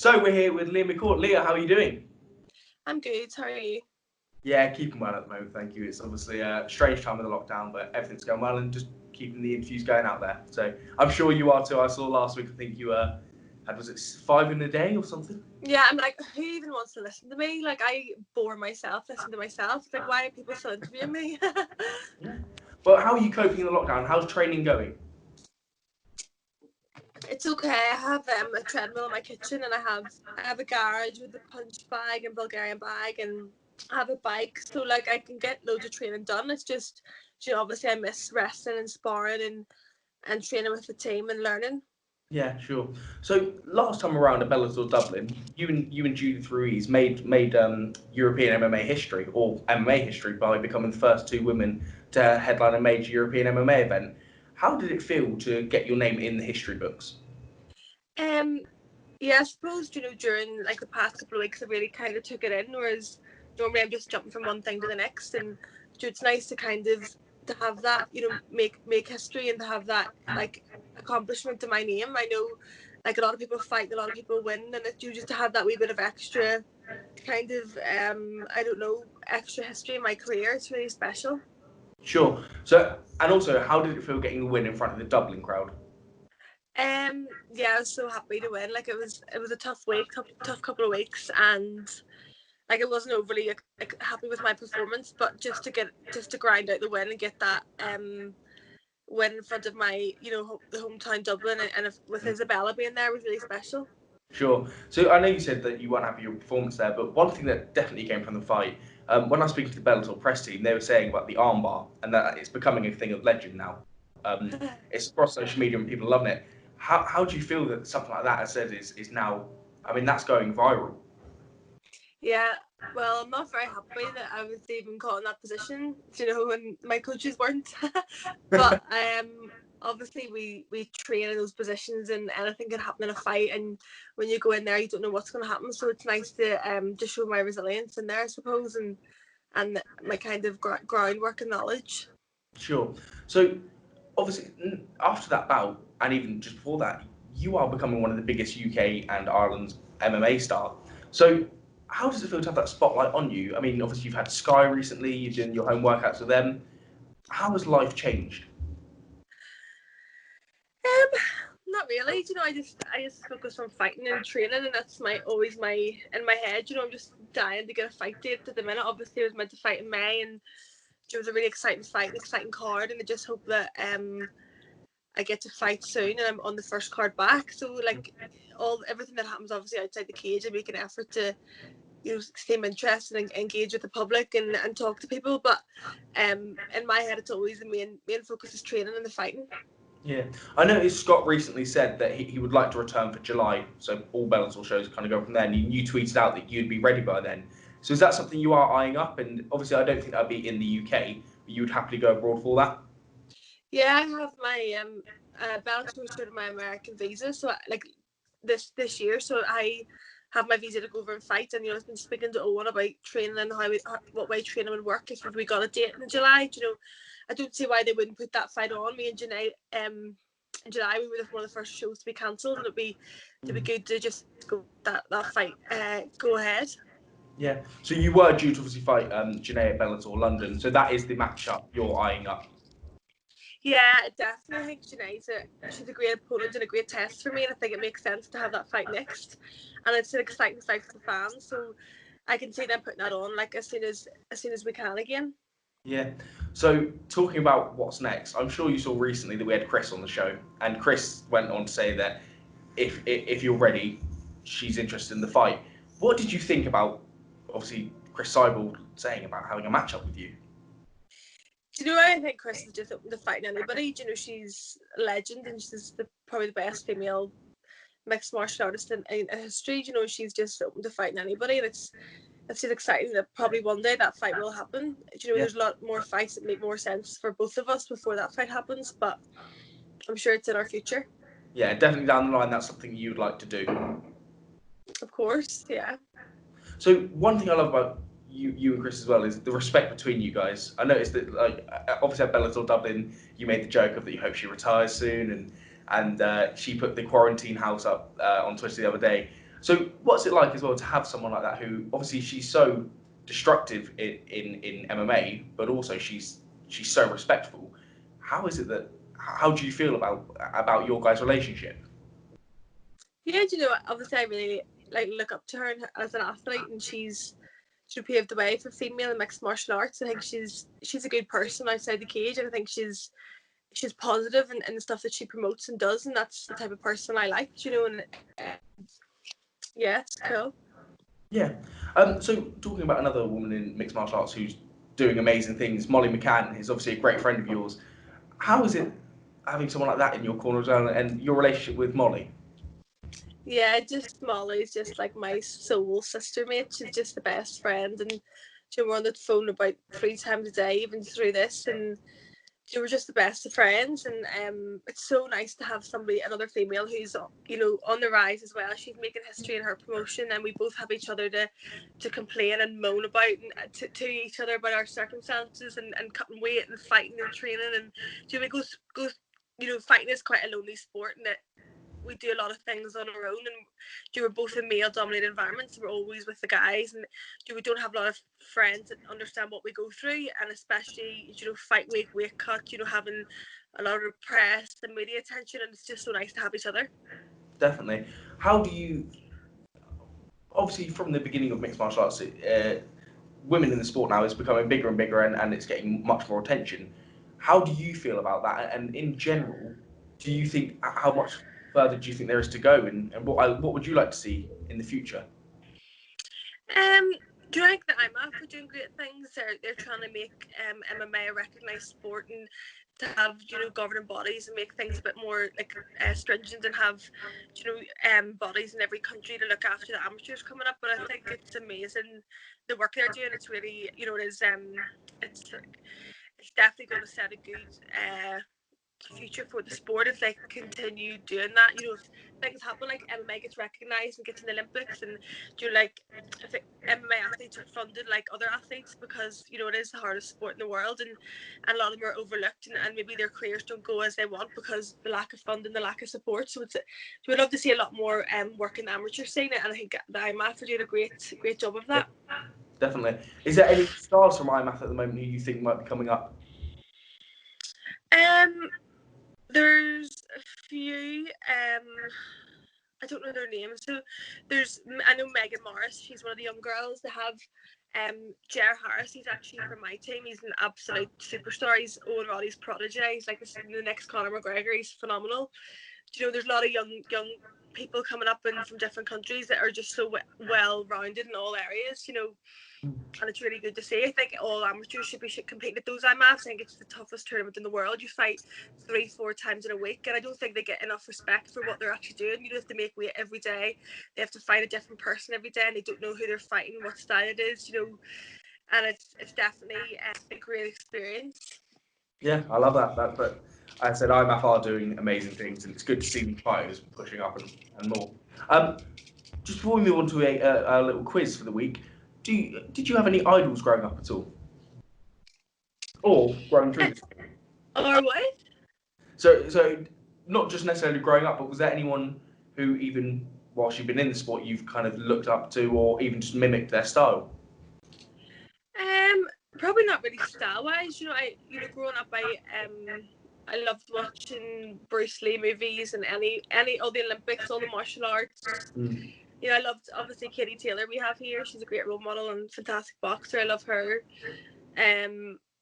So we're here with Leah McCourt. Leah, how are you doing? I'm good. How are you? Yeah, keeping well at the moment, thank you. It's obviously a strange time of the lockdown, but everything's going well and just keeping the interviews going out there. So I'm sure you are too. I saw last week, I think you had, was it 5 in a day or something? Yeah, I'm like, who even wants to listen to me? Like, I bore myself listening to myself. Like, why are people still interviewing me? Yeah. But how are you coping in the lockdown? How's training going? It's okay. I have a treadmill in my kitchen, and I have a garage with a punch bag and Bulgarian bag, and I have a bike, so like I can get loads of training done. It's just, obviously I miss resting and sparring and training with the team and learning. Yeah, sure. So last time around at Bellator Dublin, you and Judith Ruis made European MMA history or MMA history by becoming the first two women to headline a major European MMA event. How did it feel to get your name in the history books? Yeah, I suppose, during like the past couple of weeks I really kind of took it in, whereas normally I'm just jumping from one thing to the next, and it's nice to kind of to have that, make history and to have that like accomplishment to my name. I know like a lot of people fight and a lot of people win, and it's just to have that wee bit of extra kind of I don't know, extra history in my career. It's really special. Sure. So, and also, how did it feel getting the win in front of the Dublin crowd? Yeah, I was so happy to win. Like it was a tough week, tough couple of weeks, and like I wasn't overly like happy with my performance, but just to grind out the win and get that win in front of my the hometown Dublin, and with Isabella being there was really special. Sure. So I know you said that you weren't happy with your performance there, but one thing that definitely came from the fight, when I was speaking to the Bellator press team, they were saying about the armbar and that it's becoming a thing of legend now. It's across social media and people are loving it. How do you feel that something like that, as said, is now? I mean, that's going viral. Yeah, well, I'm not very happy that I was even caught in that position, when my coaches weren't. But obviously we train in those positions, and anything can happen in a fight. And when you go in there, you don't know what's going to happen. So it's nice to show my resilience in there, I suppose, and my kind of groundwork and knowledge. Sure. So obviously, after that bout, and even just before that, you are becoming one of the biggest UK and Ireland's MMA star. So, how does it feel to have that spotlight on you? I mean, obviously, you've had Sky recently, you're doing your home workouts with them. How has life changed? Not really. I just focus on fighting and training, and that's always my in my head. I'm just dying to get a fight date at the minute. Obviously, I was meant to fight in May, and it was a really exciting fight, an exciting card, and I just hope that I get to fight soon and I'm on the first card back. So like everything that happens obviously outside the cage, I make an effort to seem interested and engage with the public and talk to people. But in my head, it's always the main focus is training and the fighting. Yeah, I noticed Scott recently said that he would like to return for July, so all Bellator shows kind of go from there. And you tweeted out that you'd be ready by then. So is that something you are eyeing up? And obviously, I don't think that'd be in the UK, but you would happily go abroad for that. Yeah, I have my Bellator sort of my American visa, so like this year, so I have my visa to go over and fight. And I've been speaking to Owen about training and what way training would work if we got a date in July. I don't see why they wouldn't put that fight on. Me and July, in July we were one of the first shows to be cancelled, and it'd be good to just go that fight go ahead. Yeah. So you were due to obviously fight Janae at Bellator London. So that is the matchup you're eyeing up. Yeah, definitely. I think she's a great opponent and a great test for me, and I think it makes sense to have that fight next. And it's an exciting fight for the fans, so I can see them putting that on like as soon as we can again. Yeah. So talking about what's next, I'm sure you saw recently that we had Cris on the show, and Cris went on to say that if you're ready, she's interested in the fight. What did you think about obviously Cris Cyborg saying about having a matchup with you? I think Cris is just open to fighting anybody. She's a legend, and she's probably the best female mixed martial artist in history. She's just open to fighting anybody, and it's just exciting that probably one day that fight will happen. There's a lot more fights that make more sense for both of us before that fight happens, but I'm sure it's in our future. Yeah, definitely down the line, that's something you would like to do. Of course, yeah. So one thing I love about you and Cris as well is the respect between you guys. I noticed that, like, obviously at Bellator Dublin, you made the joke of that you hope she retires soon, and she put the quarantine house up on Twitter the other day. So what's it like as well to have someone like that who obviously she's so destructive in MMA, but also she's so respectful. How is it that how do you feel about your guys' relationship? Yeah, do you know what? Obviously I really like look up to her as an athlete, and she paved the way for female in mixed martial arts. I think she's a good person outside the cage, and I think she's positive in the stuff that she promotes and does, and that's the type of person I like, you know. And yeah, it's cool. Yeah. So talking about another woman in mixed martial arts who's doing amazing things, Molly McCann is obviously a great friend of yours. How is it having someone like that in your corner as well, and your relationship with Molly? Yeah, just Molly's just like my soul sister mate. She's just the best friend, and we're on the phone about 3 times a day, even through this, and we're just the best of friends. And it's so nice to have somebody, another female, who's on the rise as well. She's making history in her promotion, and we both have each other to complain and moan about, and to each other about our circumstances, and cutting weight and fighting and training. And we go fighting is quite a lonely sport, and we do a lot of things on our own, and we're both in male dominated environments, so we're always with the guys, and we don't have a lot of friends that understand what we go through, and especially fight week, weight cut, having a lot of press and media attention, and it's just so nice to have each other. Definitely. How do you obviously from the beginning of mixed martial arts, women in the sport now is becoming bigger and bigger, and it's getting much more attention. How do you feel about that? And in general, do you think how much further do you think there is to go? And what would you like to see in the future? Do you think that IMMAF are doing great things? They're trying to make MMA a recognised sport, and to have governing bodies and make things a bit more like stringent, and have bodies in every country to look after the amateurs coming up. But I think it's amazing the work they're doing. It's really it is it's definitely going to set a good future for the sport if they continue doing that. If things happen like MMA gets recognised and gets in the Olympics, and like if MMA athletes are funded like other athletes, because it is the hardest sport in the world, and a lot of them are overlooked, and maybe their careers don't go as they want because the lack of funding, the lack of support. So we'd love to see a lot more work in the amateur scene, and I think the IMMAF are doing a great job of that. Definitely. Is there any stars from IMMAF at the moment who you think might be coming up? There's a few. I don't know their names. So I know Megan Morris. She's one of the young girls. They have Jer Harris. He's actually from my team. He's an absolute superstar. He's Owen Roddy's protege. He's like the next Conor McGregor. He's phenomenal. There's a lot of young people coming up and from different countries that are just so well rounded in all areas. And it's really good to see. I think all amateurs should compete at those IMMAFs. I think it's the toughest tournament in the world. You fight 3-4 times in a week, and I don't think they get enough respect for what they're actually doing. You have to make weight every day. They have to fight a different person every day, and they don't know who they're fighting, what style it is. And it's definitely a great experience. Yeah, I love that. But I said IMMAF are doing amazing things, and it's good to see the fighters pushing up and more. Just before we move on to a little quiz for the week, did you have any idols growing up at all, or growing through this? Or what? So not just necessarily growing up, but was there anyone who even whilst you've been in the sport you've kind of looked up to, or even just mimicked their style? Probably not really style wise. Growing up, I loved watching Bruce Lee movies, and any all the Olympics, all the martial arts. I loved obviously Katie Taylor we have here. She's a great role model and fantastic boxer. I love her.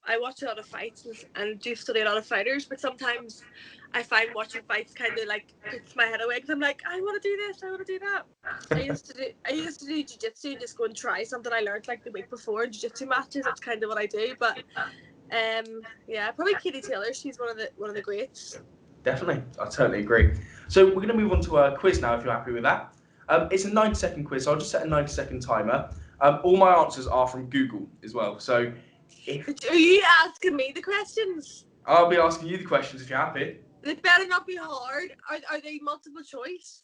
I watch a lot of fights and do study a lot of fighters, but sometimes I find watching fights kind of like takes my head away, because I'm like, I want to do this, I want to do that. I used to do jiu-jitsu and just go and try something I learned like the week before in jiu-jitsu matches. That's kind of what I do. But yeah, probably Katie Taylor. She's one of the greats. Definitely, I totally agree. So we're going to move on to a quiz now, if you're happy with that. It's a 90-second quiz, so I'll just set a 90-second timer. All my answers are from Google as well. So Are you asking me the questions? I'll be asking you the questions if you're happy. They better not be hard. Are they multiple choice?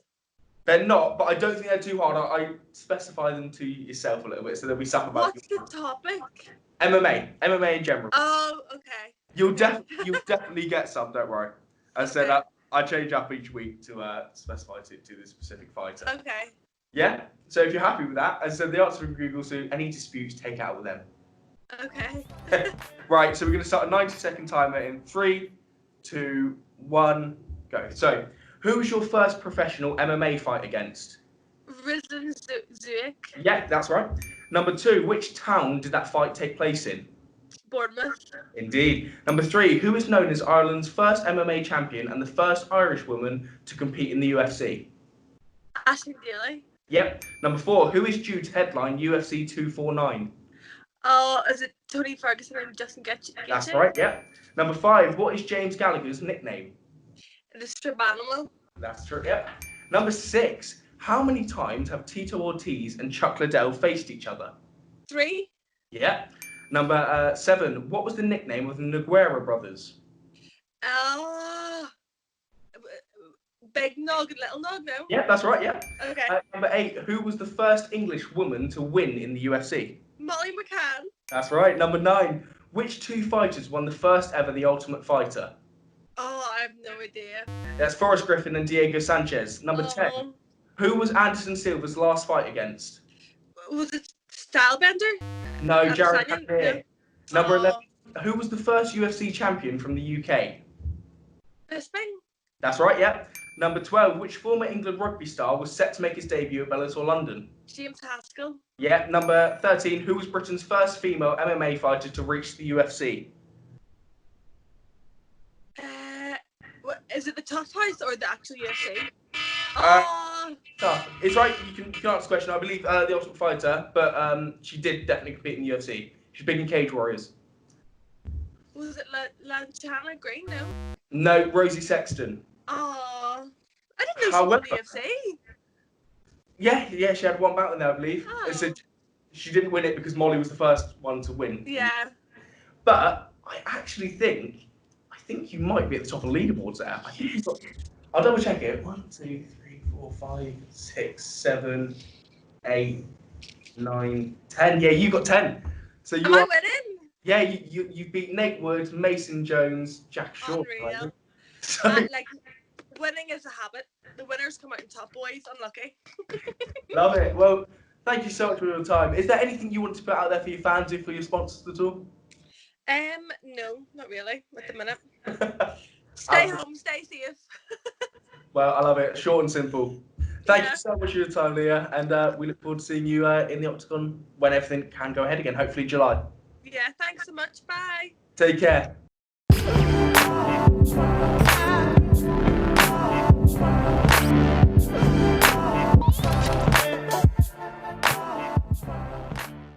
They're not, but I don't think they're too hard. I specify them to yourself a little bit, so there'll be stuff about. What's the topic? MMA in general. Oh, okay. You'll definitely get some. Don't worry. I said I change up each week to specify to the specific fighter. Okay. Yeah. So if you're happy with that, as I said, the answer from Google, so any disputes, take out with them. Okay. Right, so we're going to start a 90-second timer in 3, 2, 1, go. So, who was your first professional MMA fight against? Risen Zuick. Yeah, that's right. Number 2, which town did that fight take place in? Bournemouth. Indeed. Number 3, who is known as Ireland's first MMA champion and the first Irish woman to compete in the UFC? Ashley Daly. Yep. Number 4, who is due to headline UFC 249? Oh, is it Tony Ferguson and Justin Gaethje? That's right, yeah. Number 5, what is James Gallagher's nickname? The Strip Animal. That's true, yeah. Number 6, how many times have Tito Ortiz and Chuck Liddell faced each other? 3. Yeah. Number 7, what was the nickname of the Nogueira brothers? Big Nog and Little Nog, no? Yeah, that's right, yeah. Okay. Number 8, who was the first English woman to win in the UFC? Molly McCann. That's right. Number 9, which 2 fighters won the first ever The Ultimate Fighter? Oh, I have no idea. That's Forrest Griffin and Diego Sanchez. Number 10, who was Anderson Silva's last fight against? Was it Stylebender? No, Jared Adesanya? Cannonier. Number 11, who was the first UFC champion from the UK? Bisping? That's right, yeah. Number 12, which former England rugby star was set to make his debut at Bellator London? James Haskell. Yeah. Number 13, who was Britain's first female MMA fighter to reach the UFC? Is it the Tough House or the actual UFC? Tough. It's right, you can answer the question. I believe the Ultimate Fighter, but she did definitely compete in the UFC. She's big in Cage Warriors. Was it Lanchana Green? No. No, Rosie Sexton. Oh, I didn't know she won the UFC. Yeah, she had one bout in there, I believe. So she didn't win it because Molly was the first one to win. Yeah. But I actually think you might be at the top of the leaderboards there. I think you've got. I'll double check it. 1, 2, 3, 4, 5, 6, 7, 8, 9, 10. Yeah, you got 10. So you Am I winning? Yeah, you beat Nate Wood, Mason Jones, Jack Shaw. Unreal. So, Like, winning is a habit. The winners come out in top, boys. Unlucky. love it. Well, thank you so much for your time. Is there anything you want to put out there for your fans or for your sponsors at all? No, not really at the minute. Stay home, stay safe. Well, I love it. Short and simple. Thank you so much for your time, Leah, and we look forward to seeing you in the Octagon when everything can go ahead again, hopefully July. Yeah, thanks so much. Bye. Take care.